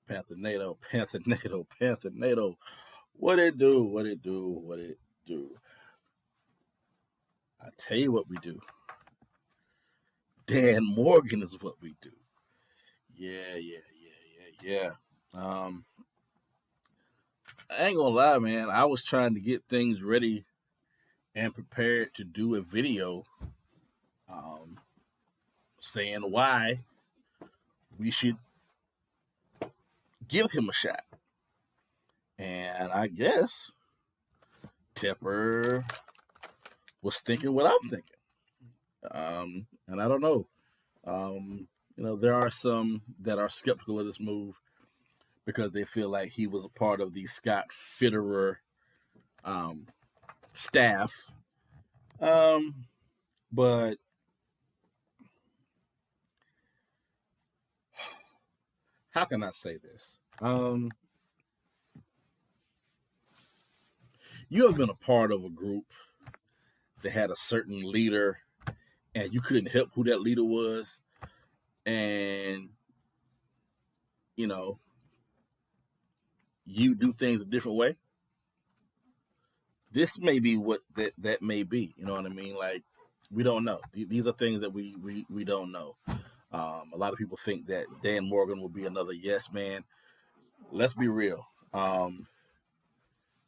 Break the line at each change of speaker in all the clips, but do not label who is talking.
Panther NATO, Panther NATO, Panther NATO. What it do? What it do? What it do? I tell you what we do. Dan Morgan is what we do. Yeah. I ain't gonna lie, man. I was trying to get things ready and prepared to do a video saying why we should give him a shot. And I guess Tepper was thinking what I'm thinking. And I don't know. There are some that are skeptical of this move because they feel like he was a part of the Scott Fitterer staff. But how can I say this? You have been a part of a group that had a certain leader and you couldn't help who that leader was. And, you do things a different way. This may be what that may be. You know what I mean? Like, we don't know. These are things that we don't know. A lot of people think that Dan Morgan will be another yes man. Let's be real.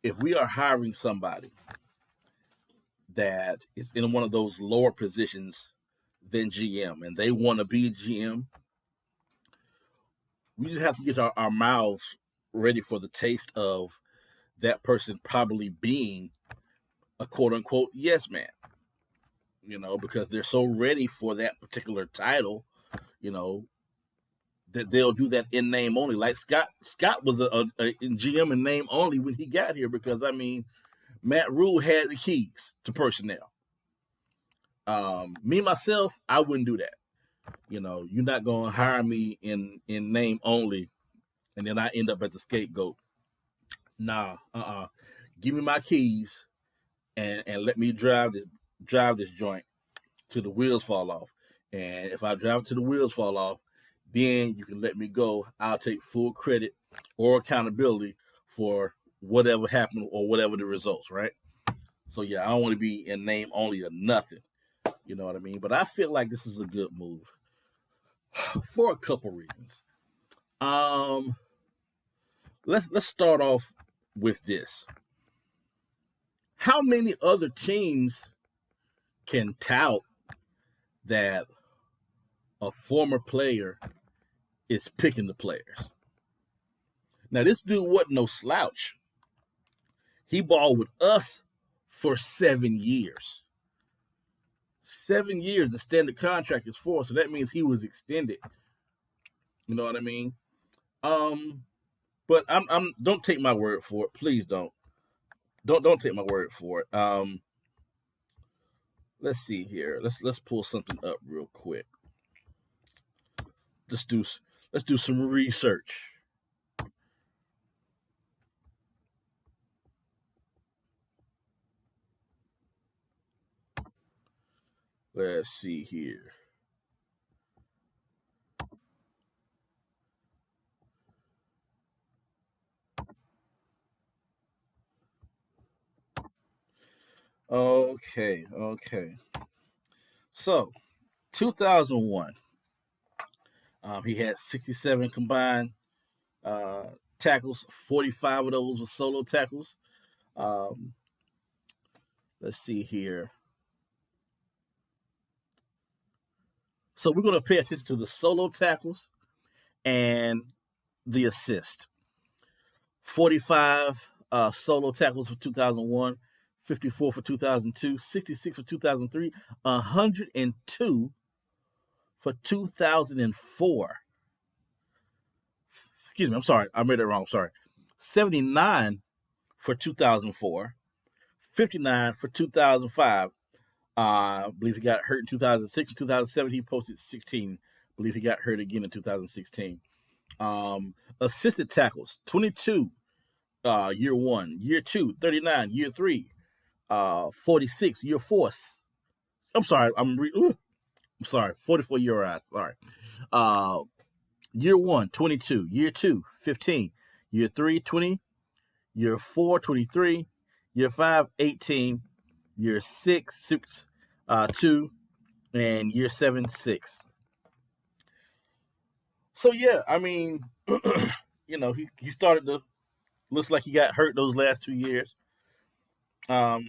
If we are hiring somebody that is in one of those lower positions than GM and they want to be GM, we just have to get our mouths ready for the taste of that person probably being a quote unquote yes man, because they're so ready for that particular title, that they'll do that in name only. Like Scott was a GM in name only when he got here because, Matt Rule had the keys to personnel. Me, myself, I wouldn't do that. You're not going to hire me in name only and then I end up as the scapegoat. Nah, give me my keys and let me drive this joint till the wheels fall off. And if I drive till the wheels fall off, then you can let me go. I'll take full credit or accountability for whatever happened or whatever the results, right? So, yeah, I don't want to be in name only or nothing. You know what I mean? But I feel like this is a good move for a couple reasons. Let's start off with this. How many other teams can tout that a former player is picking the players? Now, this dude wasn't no slouch. He balled with us for 7 years. 7 years the standard contract is for, so that means he was extended. You know what I mean? But I'm don't take my word for it. Please don't. Don't take my word for it. Let's see here. Let's pull something up real quick. Let's do some research. Let's see here. Okay. So, 2001, he had 67 combined tackles. 45 of those were solo tackles. Let's see here. So we're going to pay attention to the solo tackles and the assist. 45 solo tackles for 2001, 54 for 2002, 66 for 2003, 102 for 2004. Excuse me, I'm sorry. I made it wrong. Sorry. 79 for 2004, 59 for 2005. I believe he got hurt in 2006. In 2007, he posted 16. I believe he got hurt again in 2016. Assisted tackles, 22 year one. Year two, 39. Year three, 46. Year four. I'm sorry. I'm sorry. 44 year old. Sorry. Year 1, 22. Year 2, 15. Year 3, 20. Year 4, 23. Year 5, 18. Year 6, 2. And year 7, 6. So, yeah, I mean, he started to, looks like he got hurt those last 2 years. So,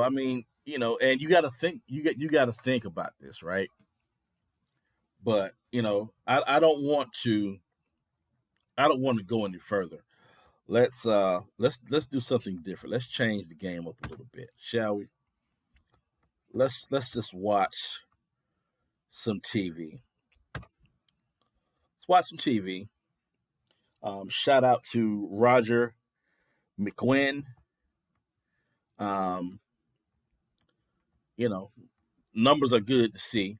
I mean, and you got to think, you got to think about this, right? But, I don't want to go any further. Let's do something different. Let's change the game up a little bit, shall we? Let's just watch some TV. Let's watch some TV. Shout out to Roger McQuinn. Numbers are good to see,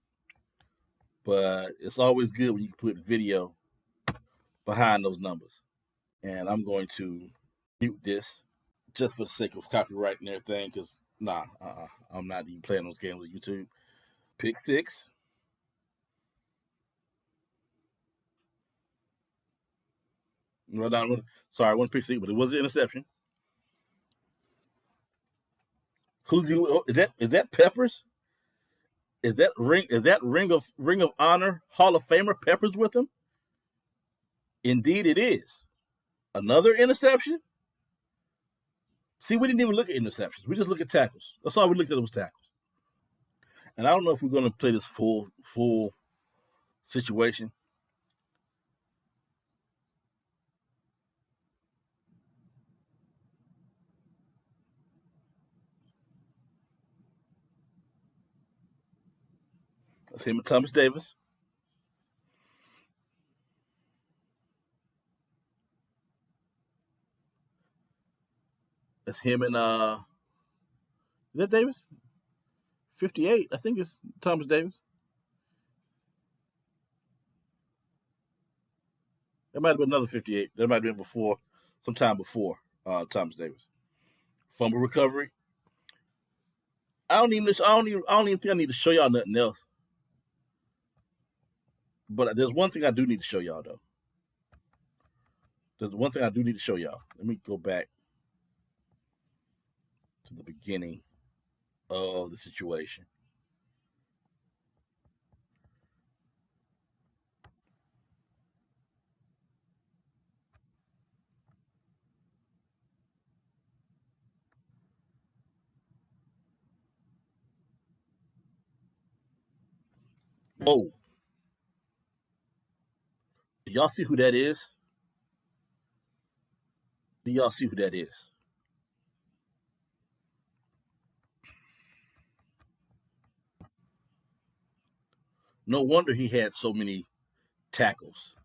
but it's always good when you can put video behind those numbers. And I'm going to mute this just for the sake of copyright and everything, because I'm not even playing those games with YouTube. Pick 6. Sorry, I wasn't pick 6, but it was an interception. Is that Peppers? Is that Ring of Honor Hall of Famer Peppers with him? Indeed, it is. Another interception. See, we didn't even look at interceptions. We just look at tackles. That's all we looked at was tackles. And I don't know if we're going to play this full situation. That's him and Thomas Davis. That's him and is that Davis? 58, I think it's Thomas Davis. That might have been another 58. That might have been sometime before Thomas Davis. Fumble recovery. I don't even think I need to show y'all nothing else. But there's one thing I do need to show y'all though. There's one thing I do need to show y'all. Let me go back to the beginning of the situation. Whoa. Do y'all see who that is? Do y'all see who that is? No wonder he had so many tackles.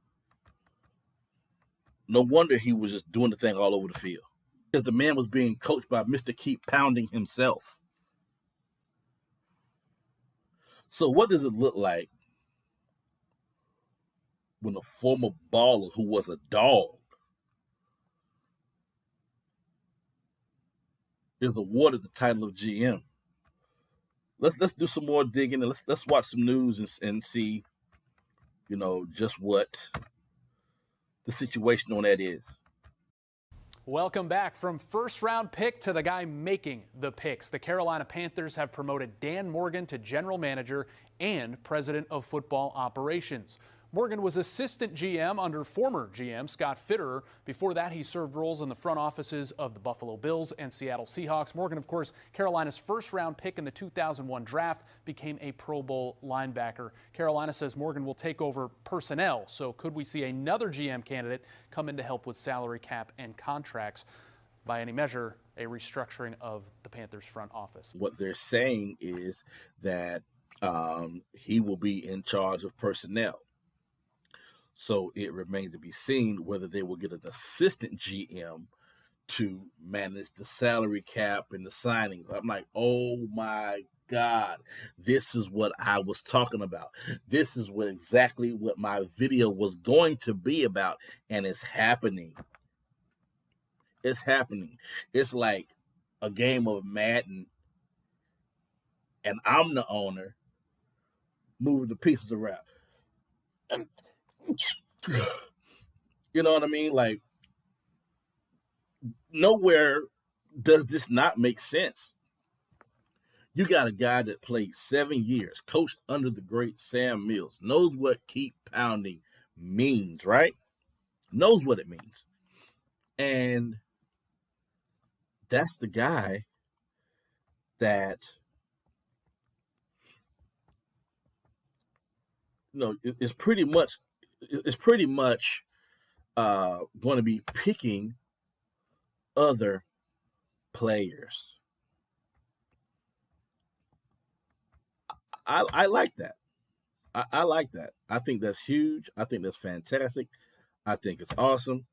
No wonder he was just doing the thing all over the field. Because the man was being coached by Mr. Keep Pounding himself. So what does it look like when a former baller who was a dog is awarded the title of GM? Let's do some more digging and let's watch some news and see, just what the situation on that is.
Welcome back. From first round pick to the guy making the picks, the Carolina Panthers have promoted Dan Morgan to general manager and president of football operations. Morgan was assistant GM under former GM Scott Fitterer. Before that, he served roles in the front offices of the Buffalo Bills and Seattle Seahawks. Morgan, of course, Carolina's first-round pick in the 2001 draft, became a Pro Bowl linebacker. Carolina says Morgan will take over personnel, so could we see another GM candidate come in to help with salary cap and contracts? By any measure, a restructuring of the Panthers front office.
What they're saying is that he will be in charge of personnel. So it remains to be seen whether they will get an assistant GM to manage the salary cap and the signings. I'm like, oh my God, this is what I was talking about. This is exactly what my video was going to be about, and it's happening. It's happening. It's like a game of Madden, and I'm the owner, moving the pieces around. You know what I mean? Like, nowhere does this not make sense. You got a guy that played 7 years, coached under the great Sam Mills, knows what keep pounding means, right? Knows what it means. And that's the guy that, is pretty much going to be picking other players. I like that. I like that. I think that's huge. I think that's fantastic. I think it's awesome.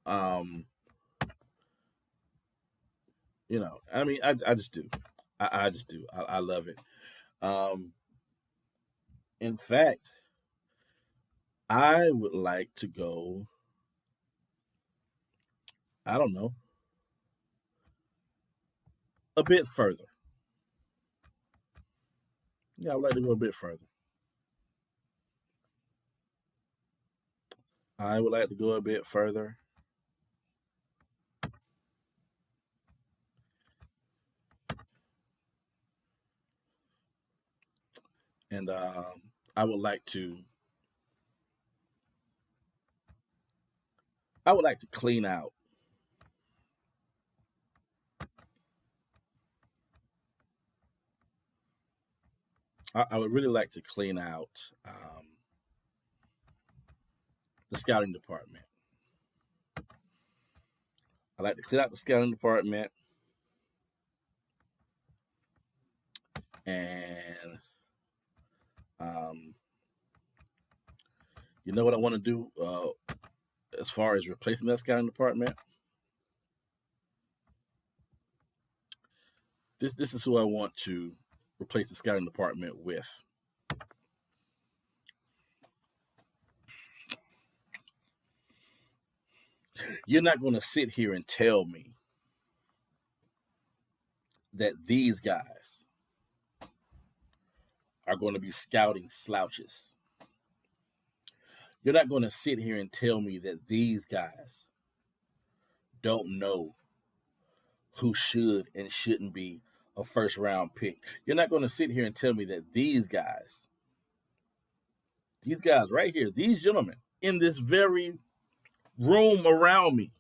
I mean, I just do. I just do. I love it. In fact, I would like to go, I don't know, a bit further. Yeah, I'd like to go a bit further. I would like to go a bit further. And I would like to clean out I would really like to clean out the scouting department. I like to clean out the scouting department, and you know what I want to do as far as replacing that scouting department? This is who I want to replace the scouting department with. You're not going to sit here and tell me that these guys are going to be scouting slouches. You're not going to sit here and tell me that these guys don't know who should and shouldn't be a first round pick. You're not going to sit here and tell me that these guys right here, these gentlemen in this very room around me,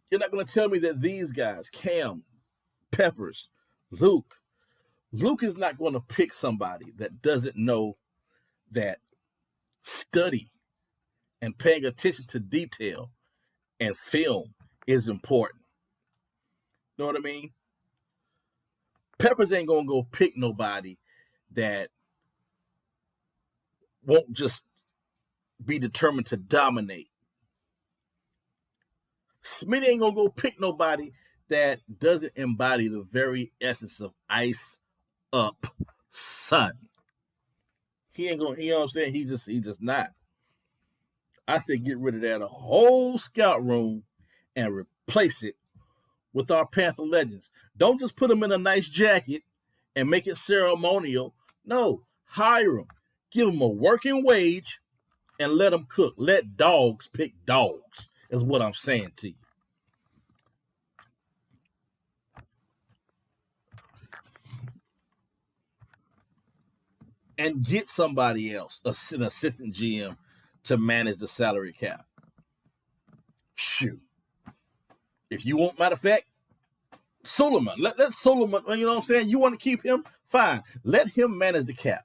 you're not going to tell me that these guys, Cam, Peppers, Luke is not going to pick somebody that doesn't know that study and paying attention to detail and film is important. Know what I mean? Peppers ain't going to go pick nobody that won't just be determined to dominate. Smitty ain't going to go pick nobody that doesn't embody the very essence of ice up sun. He ain't going to, you know what I'm saying? He just not. I said get rid of that whole scout room and replace it with our Panther legends. Don't just put them in a nice jacket and make it ceremonial. No, hire them. Give them a working wage and let them cook. Let dogs pick dogs is what I'm saying to you. And get somebody else, an assistant GM, to manage the salary cap. Shoot. If you want, matter of fact, Suleiman, let Suleiman, you know what I'm saying? You want to keep him? Fine. Let him manage the cap.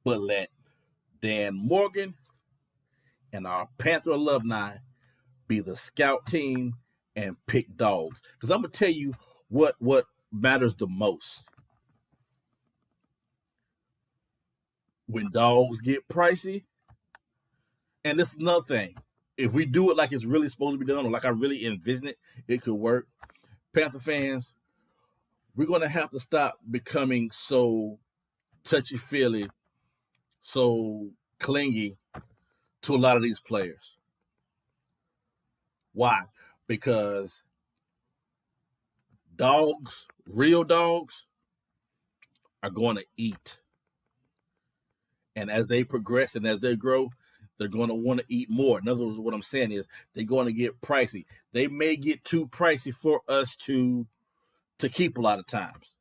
But let Dan Morgan and our Panther alumni be the scout team and pick dogs. Because I'm going to tell you what matters the most. When dogs get pricey, and this is another thing, if we do it like it's really supposed to be done, or like I really envision it, it could work. Panther fans, we're going to have to stop becoming so touchy-feely, so clingy to a lot of these players. Why? Because Dogs, real dogs, are going to eat. And as they progress and as they grow, they're going to want to eat more. In other words, what I'm saying is they're going to get pricey. They may get too pricey for us to keep a lot of times.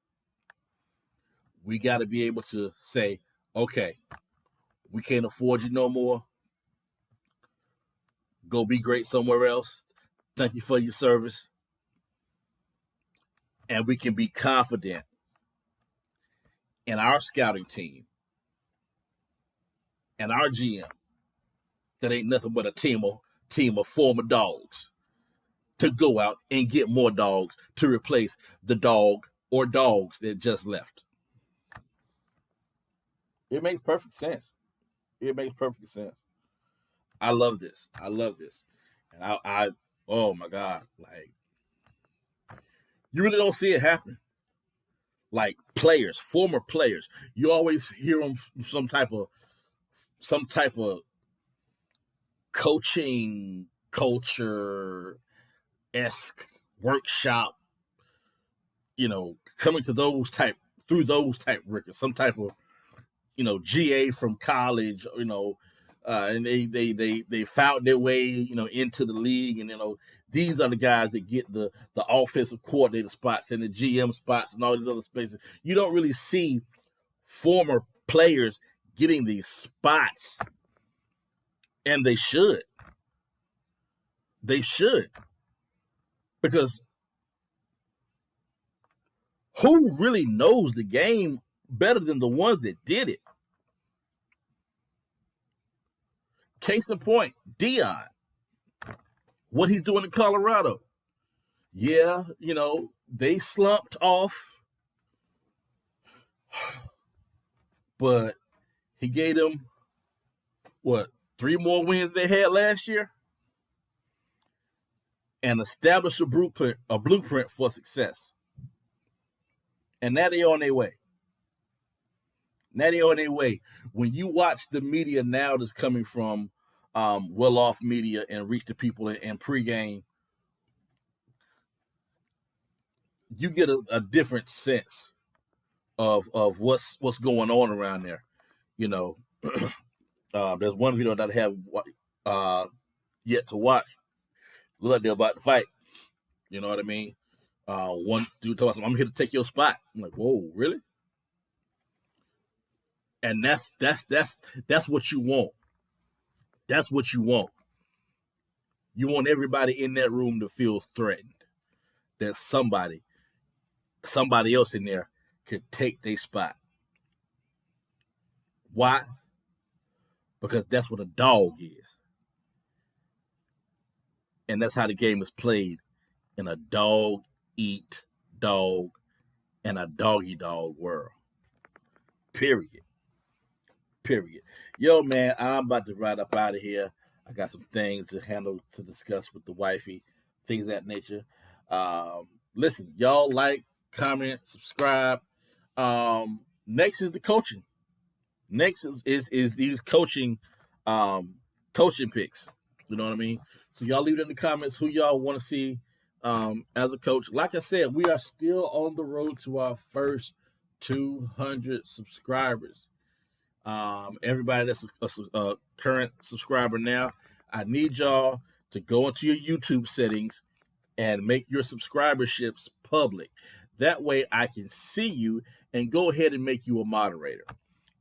We got to be able to say, okay, we can't afford you no more. Go be great somewhere else. Thank you for your service. And we can be confident in our scouting team and our GM that ain't nothing but a team of former dogs to go out and get more dogs to replace the dog or dogs that just left. It makes perfect sense. It makes perfect sense. I love this. And I oh my God, like, you really don't see it happen. Like players, former players, you always hear them some type of coaching culture-esque workshop, coming to those type records, some type of, GA from college, and they found their way, into the league, and these are the guys that get the offensive coordinator spots and the GM spots and all these other spaces. You don't really see former players getting these spots, and they should. They should, because who really knows the game better than the ones that did it? Case in point, Dion, what he's doing in Colorado. Yeah, they slumped off, but he gave them, 3 more wins they had last year, and established a blueprint for success. And now they're on their way. When you watch the media now that's coming from well-off media and reach the people in pregame, you get a different sense of what's going on around there. There's one video that I have yet to watch. Look like they're about to fight. You know what I mean? One dude told me, "I'm here to take your spot." I'm like, "Whoa, really?" And that's what you want. That's what you want. You want everybody in that room to feel threatened that somebody else in there could take their spot. Why? Because that's what a dog is. And that's how the game is played in a dog-eat-dog and a doggy-dog world. Period. Yo, man, I'm about to ride up out of here. I got some things to discuss with the wifey, things of that nature. Listen, y'all like, comment, subscribe. Next is the coaching. Next is these coaching picks. You know what I mean? So y'all leave it in the comments who y'all want to see as a coach. Like I said, we are still on the road to our first 200 subscribers. Everybody that's a current subscriber now, I need y'all to go into your YouTube settings and make your subscriberships public. That way I can see you and go ahead and make you a moderator.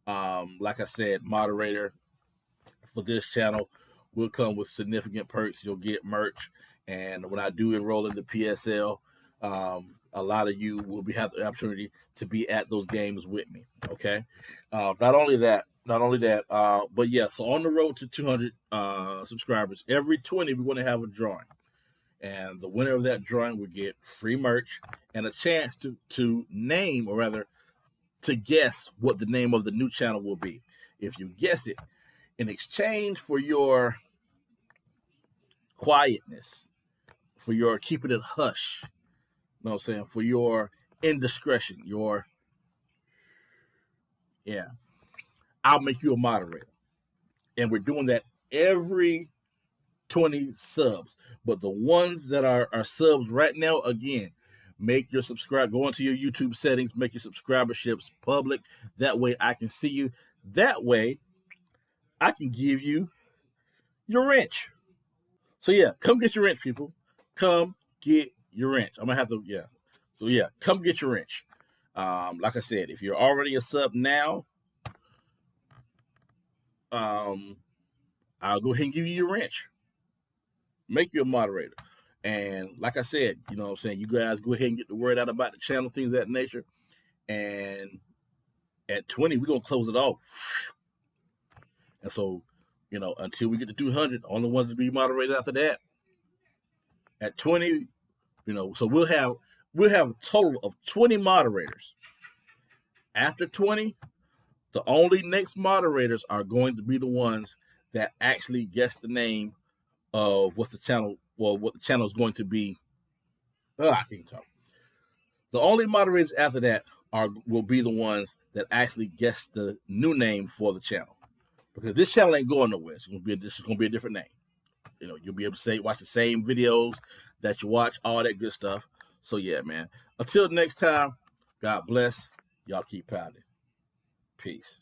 Like I said, moderator for this channel will come with significant perks. You'll get merch. And when I do enroll in the PSL, a lot of you will have the opportunity to be at those games with me. Okay. Not only that, but yeah, so on the road to 200 subscribers, every 20, we're going to have a drawing. And the winner of that drawing will get free merch and a chance to name, or rather, to guess what the name of the new channel will be. If you guess it, in exchange for your quietness, for your keeping it hush, you know what I'm saying, for your indiscretion, I'll make you a moderator. And we're doing that every 20 subs. But the ones that are subs right now, again, Make your go into your YouTube settings, make your subscriberships public. That way I can see you. That way I can give you your wrench. So yeah, come get your wrench, people. Come get your wrench. I'm gonna have to, yeah. So yeah, come get your wrench. Like I said, if you're already a sub now, I'll go ahead and give you your wrench. Make you a moderator. And like I said, you know what I'm saying, you guys go ahead and get the word out about the channel, things of that nature. And at 20, we're going to close it off. And so, you know, until we get to 200, only ones to be moderated after that. At 20, you know, so we'll have a total of 20 moderators. After 20, the only next moderators are going to be the ones that actually guess the name of what the channel is going to be. I can't talk. The only moderators after that will be the ones that actually guess the new name for the channel, because this channel ain't going nowhere. This is going to be a different name. You know, you'll be able to watch the same videos that you watch, all that good stuff. So yeah, man. Until next time, God bless. Y'all keep pounding. Peace.